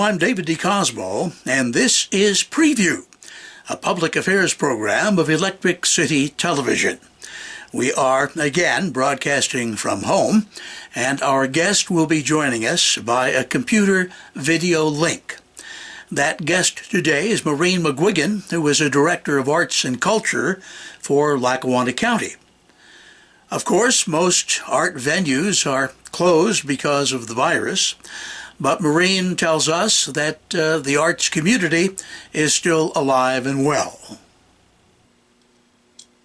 I'm David DeCosmo, and this is Preview, a public affairs program of Electric City Television. We are, again, broadcasting from home, and our guest will be joining us by a computer video link. That guest today is Maureen McGovern, who is a Director of Arts and Culture for Lackawanna County. Of course, most art venues are closed because of the virus, but Maureen tells us that the arts community is still alive and well.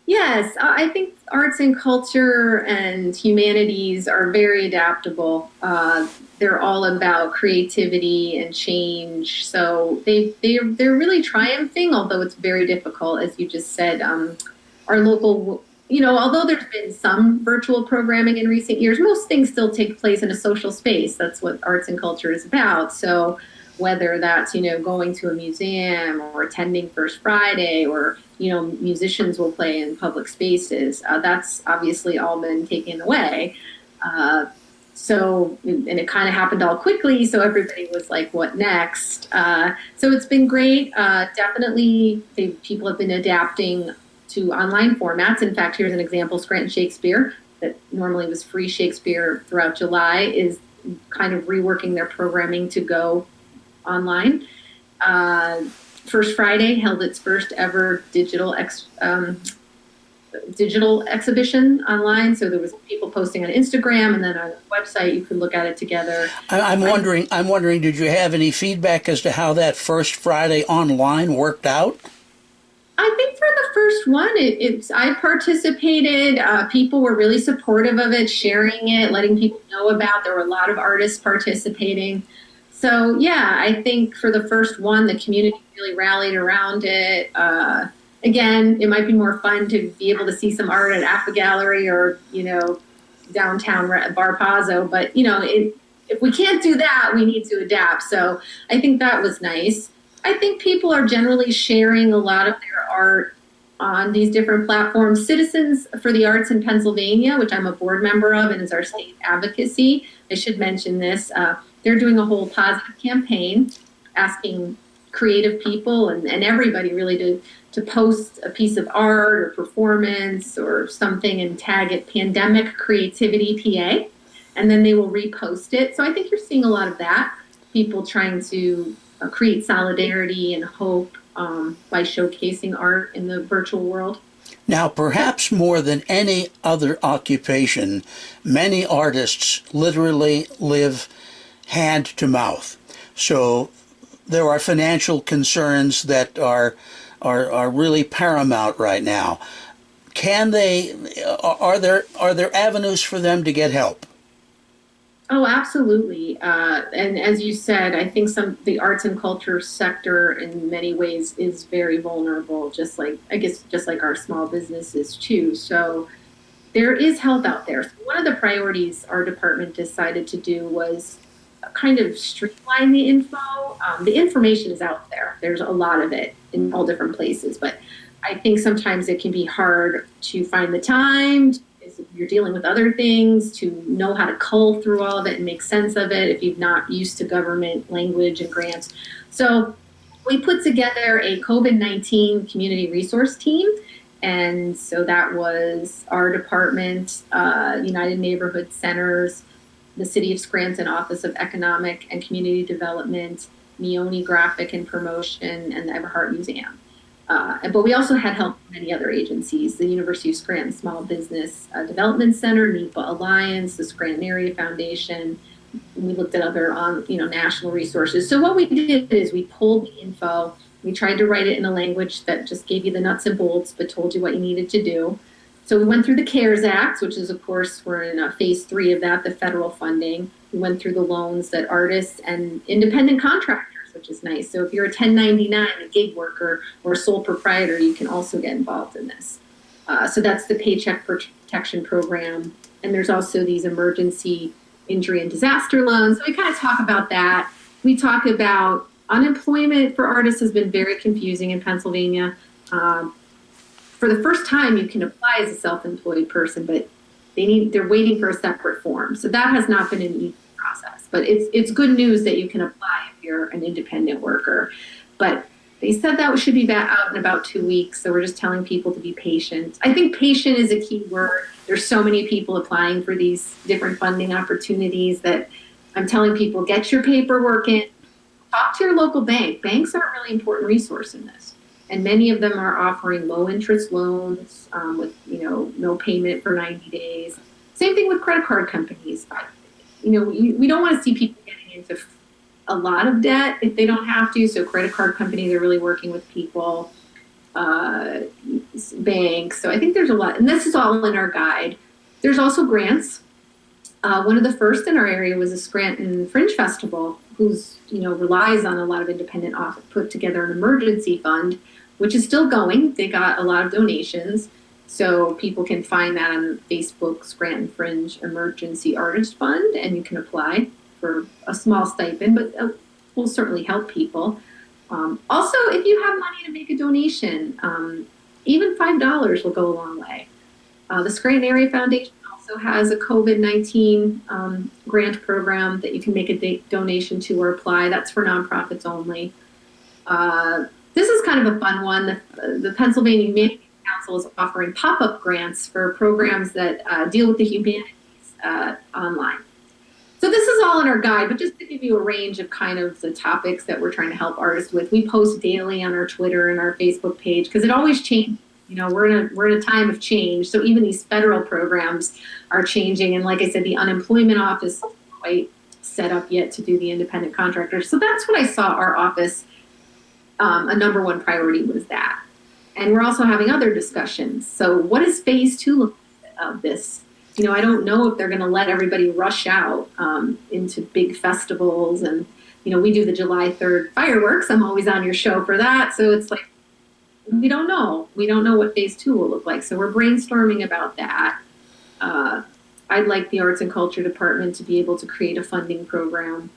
Yes, I think arts and culture and humanities are very adaptable. They're all about creativity and change. So they're really triumphing, although it's very difficult, as you just said. Our local, although there's been some virtual programming in recent years, most things still take place in a social space. That's what arts and culture is about. So whether that's, going to a museum or attending First Friday or, musicians will play in public spaces, that's obviously all been taken away. And it kind of happened all quickly, so everybody was like, what next? So it's been great. Definitely, people have been adapting to online formats. In fact, here's an example. Scranton Shakespeare, that normally was free Shakespeare throughout July, is kind of reworking their programming to go online. First Friday held its first ever digital exhibition online. So there was people posting on Instagram, and then on the website you could look at it together. I'm wondering, did you have any feedback as to how that First Friday online worked out? I think for the first one, I participated. People were really supportive of it, sharing it, letting people know about. There were a lot of artists participating. So yeah, I think for the first one, the community really rallied around it. Again, it might be more fun to be able to see some art at AFA Gallery or, downtown Bar Pazzo. But, if we can't do that, we need to adapt. So I think that was nice. I think people are generally sharing a lot of their art on these different platforms. Citizens for the Arts in Pennsylvania, which I'm a board member of and is our state advocacy, I should mention this, they're doing a whole positive campaign asking creative people and everybody really to post a piece of art or performance or something and tag it Pandemic Creativity PA, and then they will repost it. So I think you're seeing a lot of that, people trying to create solidarity and hope by showcasing art in the virtual world. Now, perhaps more than any other occupation, many artists literally live hand to mouth. So there are financial concerns that are really paramount right now. Are there avenues for them to get help? Oh, absolutely. And as you said, I think the arts and culture sector in many ways is very vulnerable, just like our small businesses too. So there is help out there. So one of the priorities our department decided to do was kind of streamline the info. The information is out there. There's a lot of it in all different places, but I think sometimes it can be hard to find the time if you're dealing with other things, to know how to cull through all of it and make sense of it if you're not used to government language and grants. So we put together a COVID-19 community resource team. And so that was our department, United Neighborhood Centers, the City of Scranton Office of Economic and Community Development, Meone Graphic and Promotion, and the Everhart Museum. But we also had help from many other agencies, the University of Scranton Small Business Development Center, NEPA Alliance, the Scranton Area Foundation. We looked at other national resources. So what we did is we pulled the info. We tried to write it in a language that just gave you the nuts and bolts, but told you what you needed to do. So we went through the CARES Act, which is, of course, we're in phase 3 of that, the federal funding. We went through the loans that artists and independent contractors, which is nice. So if you're a 1099, a gig worker, or a sole proprietor, you can also get involved in this. So that's the Paycheck Protection Program. And there's also these emergency injury and disaster loans. So we kind of talk about that. We talk about unemployment for artists has been very confusing in Pennsylvania. For the first time, you can apply as a self-employed person, but they're waiting for a separate form. So that has not been an easy process. yes, but it's good news that you can apply if you're an independent worker. But they said that should be out in about 2 weeks, so we're just telling people to be patient. I think patient is a key word. There's so many people applying for these different funding opportunities that I'm telling people, get your paperwork in, talk to your local bank. Banks are a really important resource in this. And many of them are offering low interest loans with, no payment for 90 days. Same thing with credit card companies. We don't want to see people getting into a lot of debt if they don't have to. So credit card companies are really working with people, banks. So I think there's a lot, and this is all in our guide. There's also grants. One of the first in our area was a Scranton Fringe Festival, who's relies on a lot of independent office, put together an emergency fund, which is still going. They got a lot of donations, so people can find that on Facebook, Scranton Fringe Emergency Artist Fund, and you can apply for a small stipend, but will certainly help people. Also, if you have money to make a donation, even $5 will go a long way. The Scranton Area Foundation also has a COVID-19 grant program that you can make a donation to or apply. That's for nonprofits only. This is kind of a fun one. The Pennsylvania Humanities Council is offering pop-up grants for programs that deal with the humanities online. So this is all in our guide, but just to give you a range of kind of the topics that we're trying to help artists with. We post daily on our Twitter and our Facebook page because it always changes. We're in a time of change. So even these federal programs are changing. And like I said, the unemployment office isn't quite set up yet to do the independent contractors. So that's what I saw our office. A number one priority was that. And we're also having other discussions. So what is phase 2 of this? I don't know if they're going to let everybody rush out into big festivals. And, we do the July 3rd fireworks. I'm always on your show for that. So it's like, we don't know. We don't know what phase 2 will look like. So we're brainstorming about that. I'd like the Arts and Culture Department to be able to create a funding program.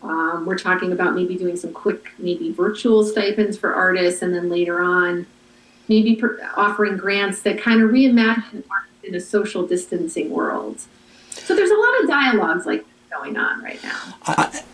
We're talking about maybe doing some quick, maybe virtual stipends for artists, and then later on, maybe offering grants that kind of reimagine art in a social distancing world. So there's a lot of dialogues like going on right now.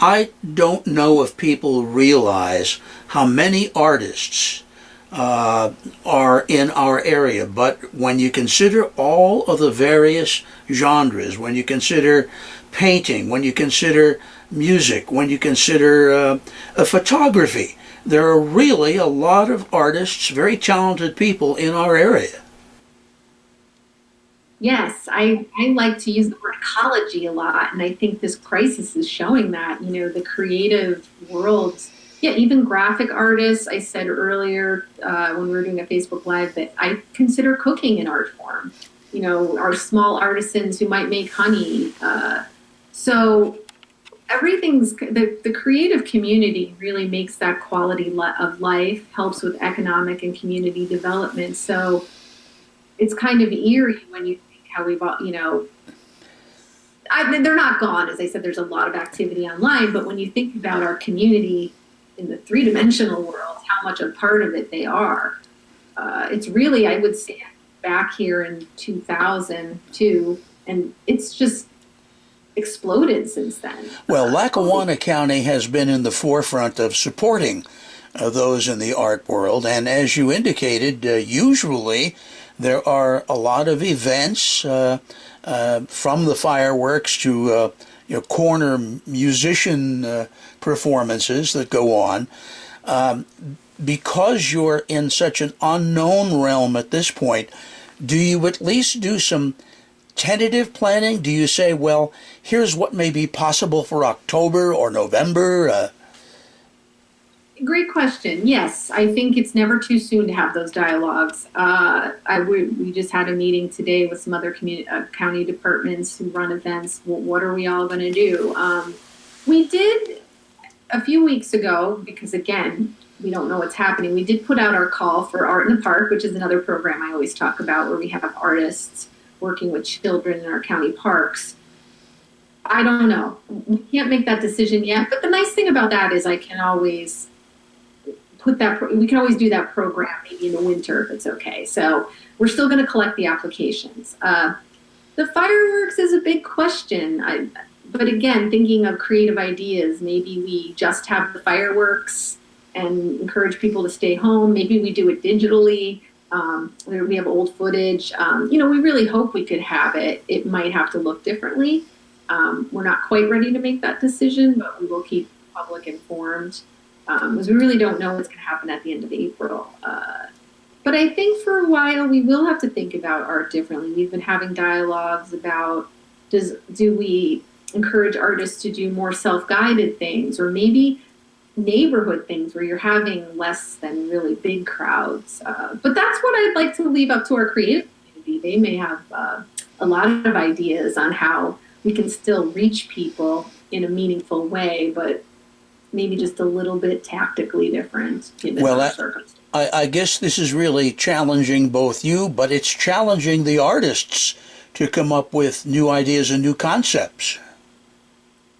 I don't know if people realize how many artists are in our area, but when you consider all of the various genres, when you consider painting, when you consider music, when you consider photography, there are really a lot of artists, very talented people in our area. Yes, I like to use the word ecology a lot, and I think this crisis is showing that, the creative world, even graphic artists. I said earlier when we were doing a Facebook Live that I consider cooking an art form, our small artisans who might make honey. So everything's, the creative community really makes that quality of life, helps with economic and community development. So it's kind of eerie when you think how we've, they're not gone. As I said, there's a lot of activity online, but when you think about our community in the three-dimensional world, how much a part of it they are, it's really, I would say, back here in 2002, and it's just exploded since then. Well, Lackawanna County has been in the forefront of supporting those in the art world, and as you indicated, usually there are a lot of events from the fireworks to corner musician performances that go on. Because you're in such an unknown realm at this point, do you at least do some tentative planning? Do you say, well, here's what may be possible for October or November? Great question. Yes, I think it's never too soon to have those dialogues. We just had a meeting today with some other county departments who run events. Well, what are we all going to do? We did a few weeks ago, because again, we don't know what's happening. We did put out our call for Art in the Park, which is another program I always talk about, where we have artists working with children in our county parks. I don't know. We can't make that decision yet. But the nice thing about that is I can always we can always do that program maybe in the winter if it's okay. So we're still going to collect the applications. The fireworks is a big question. but again, thinking of creative ideas, maybe we just have the fireworks and encourage people to stay home. Maybe we do it digitally. We have old footage. We really hope we could have it. It might have to look differently. We're not quite ready to make that decision, but we will keep the public informed because we really don't know what's going to happen at the end of April. But I think for a while we will have to think about art differently. We've been having dialogues about do we encourage artists to do more self-guided things, or maybe neighborhood things where you're having less than really big crowds. But that's what I'd like to leave up to our creative community. They may have a lot of ideas on how we can still reach people in a meaningful way, but maybe just a little bit tactically different given our circumstances. I guess this is really challenging both you, but it's challenging the artists to come up with new ideas and new concepts.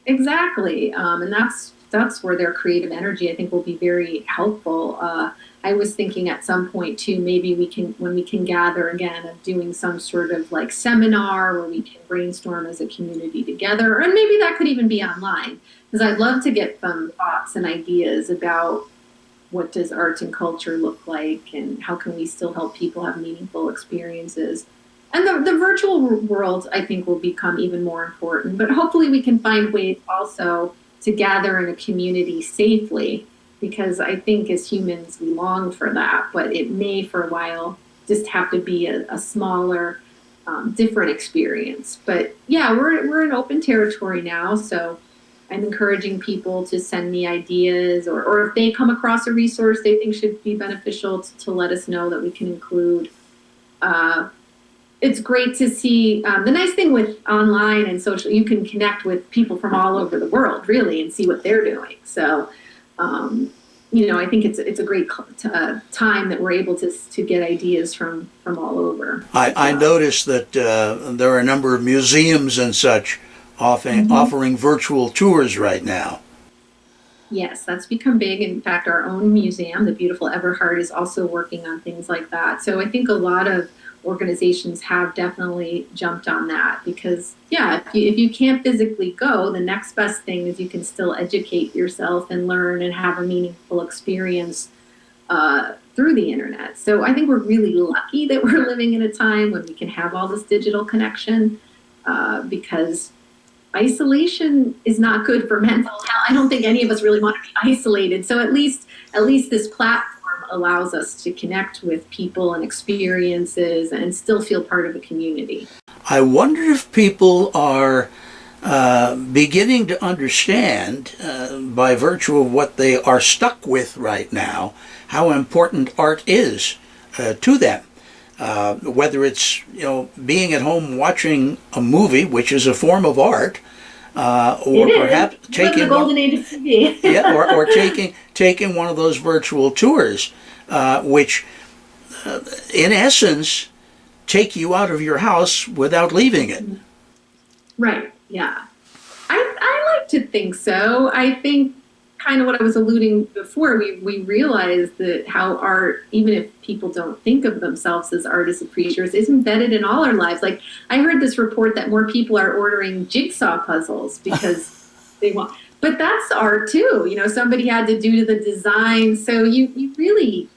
Exactly, and that's where their creative energy, I think, will be very helpful. I was thinking at some point too, maybe when we can gather again, of doing some sort of like seminar where we can brainstorm as a community together, and maybe that could even be online, because I'd love to get some thoughts and ideas about what does arts and culture look like, and how can we still help people have meaningful experiences. And the virtual world, I think, will become even more important, but hopefully we can find ways also to gather in a community safely, because I think as humans we long for that, but it may for a while just have to be a smaller, different experience. But yeah, we're in open territory now, so I'm encouraging people to send me ideas, or if they come across a resource they think should be beneficial, to let us know that we can include. It's great to see. The nice thing with online and social, you can connect with people from all over the world, really, and see what they're doing. So, I think it's a great time that we're able to get ideas from all over. I noticed that there are a number of museums and such offering virtual tours right now. Yes, that's become big. In fact, our own museum, the beautiful Everhart, is also working on things like that. So I think a lot of organizations have definitely jumped on that, because if you can't physically go, the next best thing is you can still educate yourself and learn and have a meaningful experience through the internet. So I think we're really lucky that we're living in a time when we can have all this digital connection, because isolation is not good for mental health. I don't think any of us really want to be isolated. So at least this platform allows us to connect with people and experiences and still feel part of a community. I wonder if people are beginning to understand, by virtue of what they are stuck with right now, how important art is to them. Whether it's being at home watching a movie, which is a form of art, or perhaps taking the golden age of TV. or taking one of those virtual tours, which in essence take you out of your house without leaving it. Right. Yeah. I like to think so. I think kind of what I was alluding before, we realize that how art, even if people don't think of themselves as artist appreciators, is embedded in all our lives. Like, I heard this report that more people are ordering jigsaw puzzles because they want, but that's art too. Somebody had to do the design. So you really,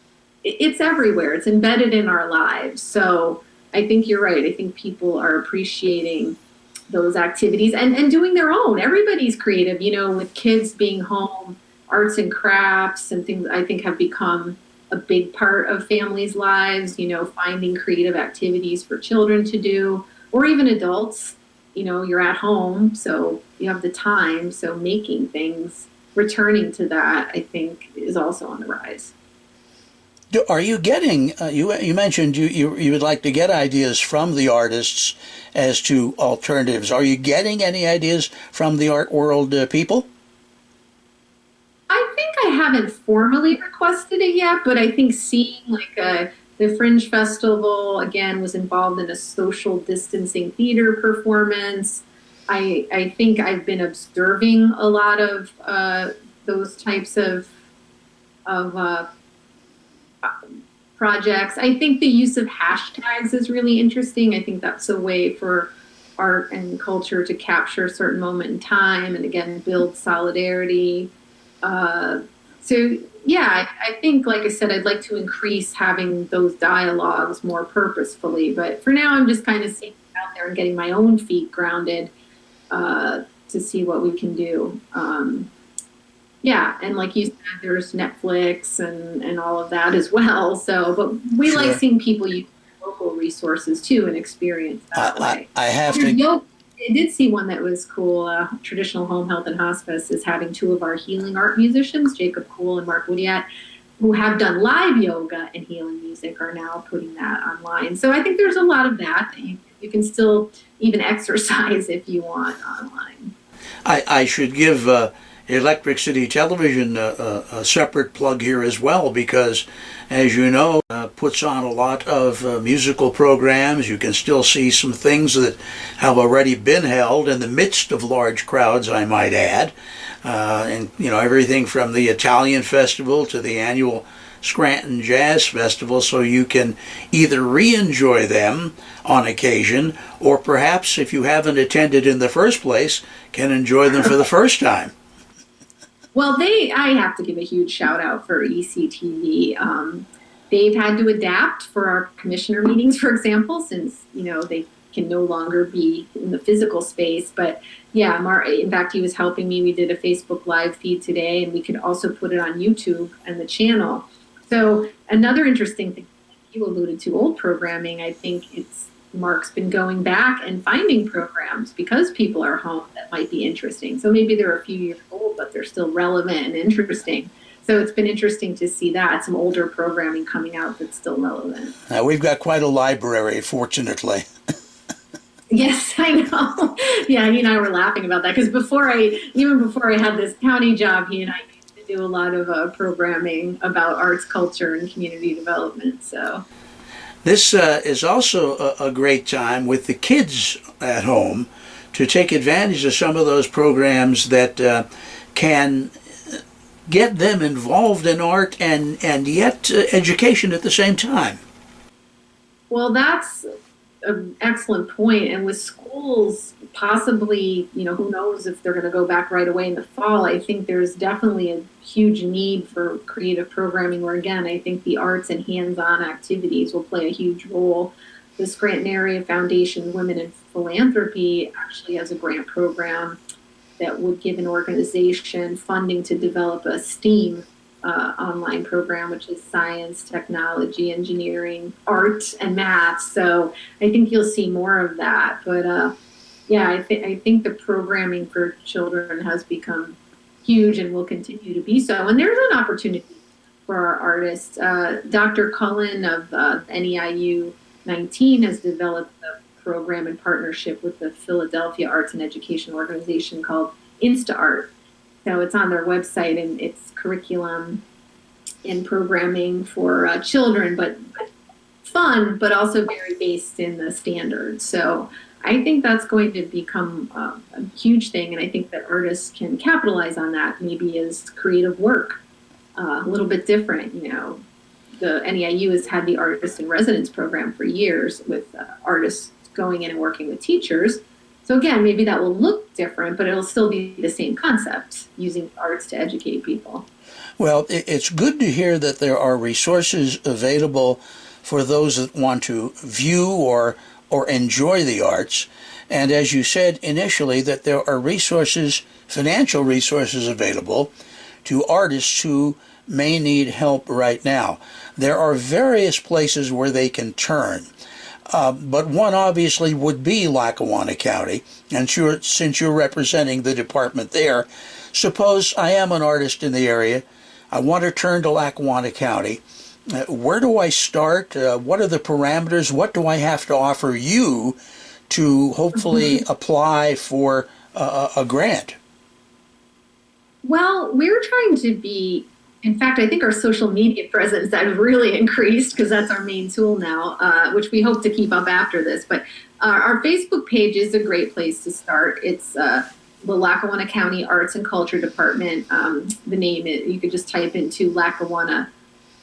it's everywhere. It's embedded in our lives. So I think you're right. I think people are appreciating those activities and doing their own. Everybody's creative, with kids being home, arts and crafts and things, I think, have become a big part of families' lives, finding creative activities for children to do, or even adults. You're at home, so you have the time, so making things, returning to that, I think, is also on the rise. Are you getting, you mentioned you would like to get ideas from the artists as to alternatives. Are you getting any ideas from the art world people? I think I haven't formally requested it yet, but I think seeing the Fringe Festival, again, was involved in a social distancing theater performance. I think I've been observing a lot of those types of projects. I think the use of hashtags is really interesting. I think that's a way for art and culture to capture a certain moment in time and again build solidarity. So yeah, I think, like I said, I'd like to increase having those dialogues more purposefully. But for now, I'm just kind of staying out there and getting my own feet grounded to see what we can do. Yeah, and like you said, there's Netflix and all of that as well. So, but we like Sure. seeing people use local resources too and experience that way. I have There's to. I did see one that was cool. Traditional Home Health and Hospice is having two of our healing art musicians, Jacob Cool and Mark Woodyat, who have done live yoga and healing music, are now putting that online. So I think there's a lot of that you can still even exercise if you want online. I should give Electric City Television a separate plug here as well, because, as you know, puts on a lot of musical programs. You can still see some things that have already been held in the midst of large crowds, I might add. And, you know, everything from the Italian Festival to the annual Scranton Jazz Festival, so you can either re-enjoy them on occasion, or perhaps, if you haven't attended in the first place, can enjoy them for the first time. Well, I have to give a huge shout out for ECTV. They've had to adapt for our commissioner meetings, for example, since, you know, they can no longer be in the physical space. But yeah, in fact, he was helping me. We did a Facebook live feed today, and we could also put it on YouTube and the channel. So another interesting thing you alluded to, old programming, I think Mark's been going back and finding programs because people are home that might be interesting. So maybe they're a few years old, but they're still relevant and interesting. So it's been interesting to see that, some older programming coming out that's still relevant. We've got quite a library, fortunately. Yes, I know. Yeah, he and I were laughing about that because even before I had this county job, he and I used to do a lot of programming about arts, culture, and community development. So this is also a great time with the kids at home to take advantage of some of those programs that can get them involved in art and yet education at the same time. well, that's an excellent point. And with schools, possibly, you know, who knows if they're going to go back right away in the fall. I think there's definitely a huge need for creative programming where, again, I think the arts and hands-on activities will play a huge role. The Scranton Area Foundation Women in Philanthropy actually has a grant program that would give an organization funding to develop a STEAM online program, which is science, technology, engineering, art, and math. So I think you'll see more of that. But yeah, I think the programming for children has become huge and will continue to be so. And there's an opportunity for our artists. Dr. Cullen of NEIU 19 has developed a program in partnership with the Philadelphia Arts and Education Organization called InstaArt. So it's on their website, and it's curriculum and programming for children, but fun, but also very based in the standards. So I think that's going to become a huge thing, and I think that artists can capitalize on that maybe as creative work, a little bit different. You know, the NEIU has had the Artist in Residence program for years with artists going in and working with teachers. So again, maybe that will look different, but it'll still be the same concept, using arts to educate people. Well, it's good to hear that there are resources available for those that want to view or enjoy the arts. And as you said initially, that there are resources, financial resources available to artists who may need help right now. There are various places where they can turn. But one obviously would be Lackawanna County, and since you're representing the department there, suppose I am an artist in the area, I want to turn to Lackawanna County. Where do I start? What are the parameters? What do I have to offer you to hopefully apply for a grant? Well, we're trying to be, in fact, I think our social media presence has really increased because that's our main tool now, which we hope to keep up after this. But our Facebook page is a great place to start. It's the Lackawanna County Arts and Culture Department. The name, you could just type into Lackawanna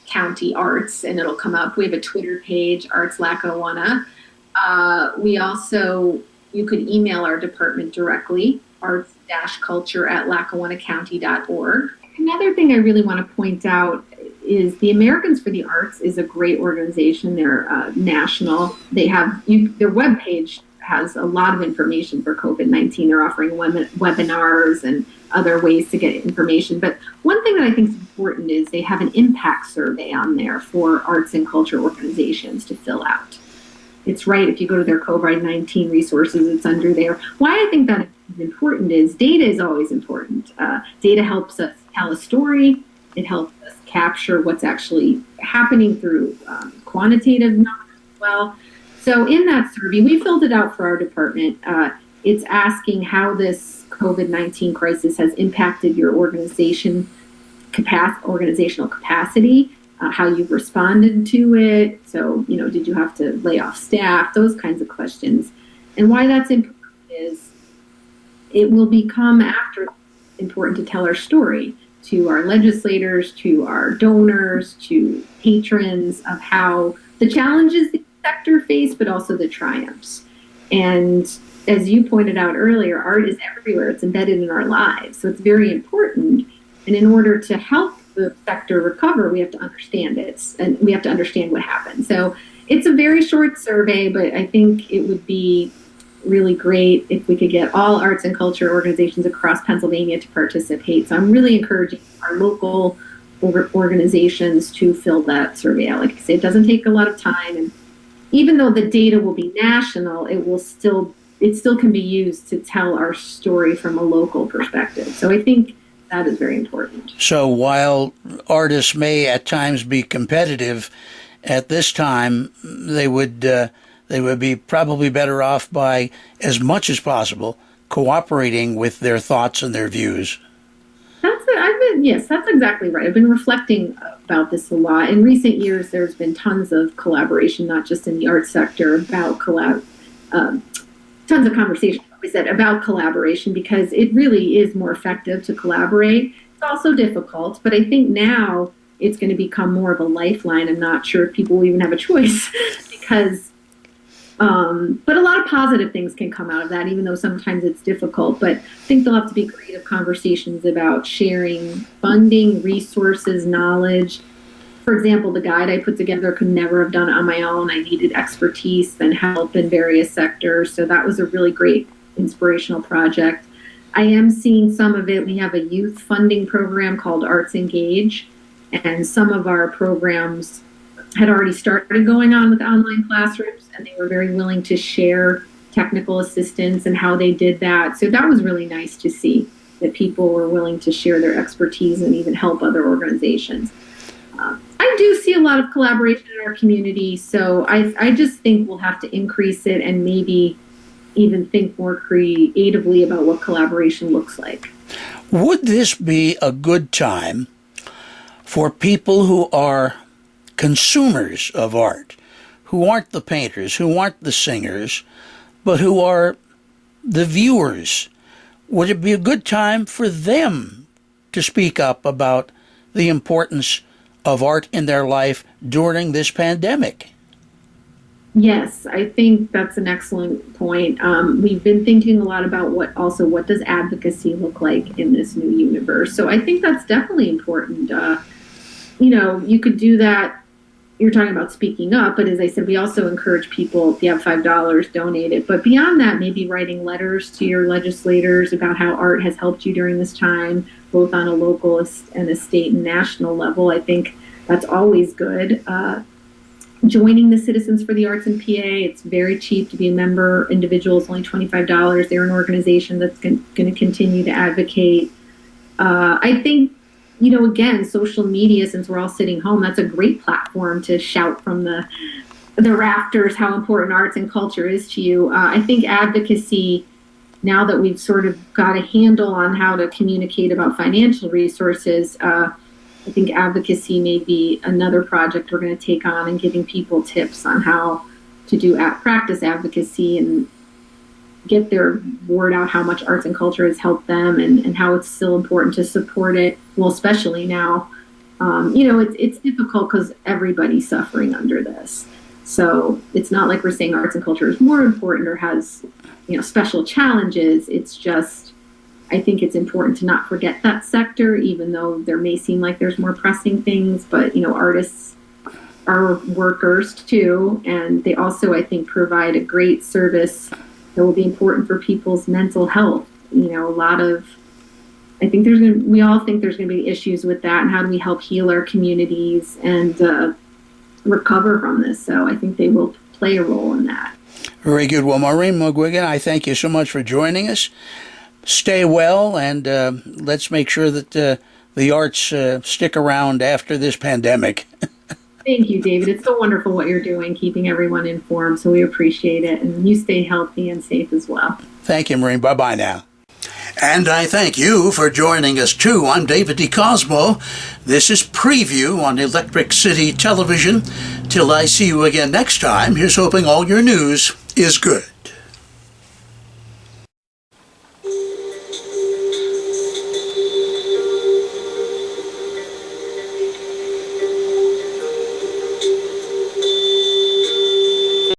County Arts and it'll come up. We have a Twitter page, Arts Lackawanna. We also you could email our department directly, arts-culture@lackawannacounty.org. Another thing I really want to point out is the Americans for the Arts is a great organization. They're national. They have their webpage has a lot of information for COVID-19. They're offering webinars and other ways to get information. But one thing that I think is important is they have an impact survey on there for arts and culture organizations to fill out. It's right, if you go to their COVID-19 resources, it's under there. Why I think that is important is data is always important. Data helps us tell a story. It helps us capture what's actually happening through quantitative knowledge as well. So in that survey, we filled it out for our department. It's asking how this COVID-19 crisis has impacted your organizational capacity, how you've responded to it. So, did you have to lay off staff? Those kinds of questions. And why that's important is it will become after important to tell our story to our legislators, to our donors, to patrons of how the challenges the sector face, but also the triumphs. And as you pointed out earlier, art is everywhere. It's embedded in our lives. So it's very important. And in order to help the sector recover, we have to understand it, and we have to understand what happened. So it's a very short survey, but I think it would be really great if we could get all arts and culture organizations across Pennsylvania to participate. So I'm really encouraging our local organizations to fill that survey out. Like I say, it doesn't take a lot of time, and even though the data will be national, it still can be used to tell our story from a local perspective. So I think that is very important. So while artists may at times be competitive, at this time they would be probably better off by, as much as possible, cooperating with their thoughts and their views. Yes, that's exactly right. I've been reflecting about this a lot. In recent years, there's been tons of collaboration, not just in the arts sector, about tons of conversation, like we said, about collaboration, because it really is more effective to collaborate. It's also difficult, but I think now it's going to become more of a lifeline. I'm not sure if people will even have a choice because but a lot of positive things can come out of that, even though sometimes it's difficult. But I think there'll have to be creative conversations about sharing funding, resources, knowledge. For example, the guide I put together could never have done it on my own. I needed expertise and help in various sectors. So that was a really great inspirational project. I am seeing some of it. We have a youth funding program called Arts Engage, and some of our programs had already started going on with online classrooms, and they were very willing to share technical assistance and how they did that. So that was really nice to see that people were willing to share their expertise and even help other organizations. I do see a lot of collaboration in our community, so I just think we'll have to increase it and maybe even think more creatively about what collaboration looks like. Would this be a good time for people who are consumers of art, who aren't the painters, who aren't the singers, but who are the viewers? Would it be a good time for them to speak up about the importance of art in their life during this pandemic? Yes, I think that's an excellent point. We've been thinking a lot about what does advocacy look like in this new universe. So I think that's definitely important. You could do that. You're talking about speaking up, but as I said, we also encourage people, if you have $5, donate it. But beyond that, maybe writing letters to your legislators about how art has helped you during this time, both on a local and a state and national level. I think that's always good. Joining the Citizens for the Arts in PA, it's very cheap to be a member. Individuals, only $25. They're an organization that's going to continue to advocate. I think, again, social media, since we're all sitting home, that's a great platform to shout from the rafters how important arts and culture is to you. I think advocacy, now that we've sort of got a handle on how to communicate about financial resources, I think advocacy may be another project we're going to take on, and giving people tips on how to practice advocacy and get their word out how much arts and culture has helped them, and how it's still important to support it. Well, especially now, it's difficult because everybody's suffering under this. So it's not like we're saying arts and culture is more important or has, special challenges. It's just, I think it's important to not forget that sector, even though there may seem like there's more pressing things. But, artists are workers too. And they also, I think, provide a great service that will be important for people's mental health. I think we all think there's going to be issues with that. And how do we help heal our communities and recover from this? So I think they will play a role in that. Very good. Well, Maureen McGovern, I thank you so much for joining us. Stay well, and let's make sure that the arts stick around after this pandemic. Thank you, David. It's so wonderful what you're doing, keeping everyone informed, so we appreciate it. And you stay healthy and safe as well. Thank you, Maureen. Bye-bye now. And I thank you for joining us, too. I'm David DeCosmo. This is Preview on Electric City Television. Till I see you again next time, here's hoping all your news is good.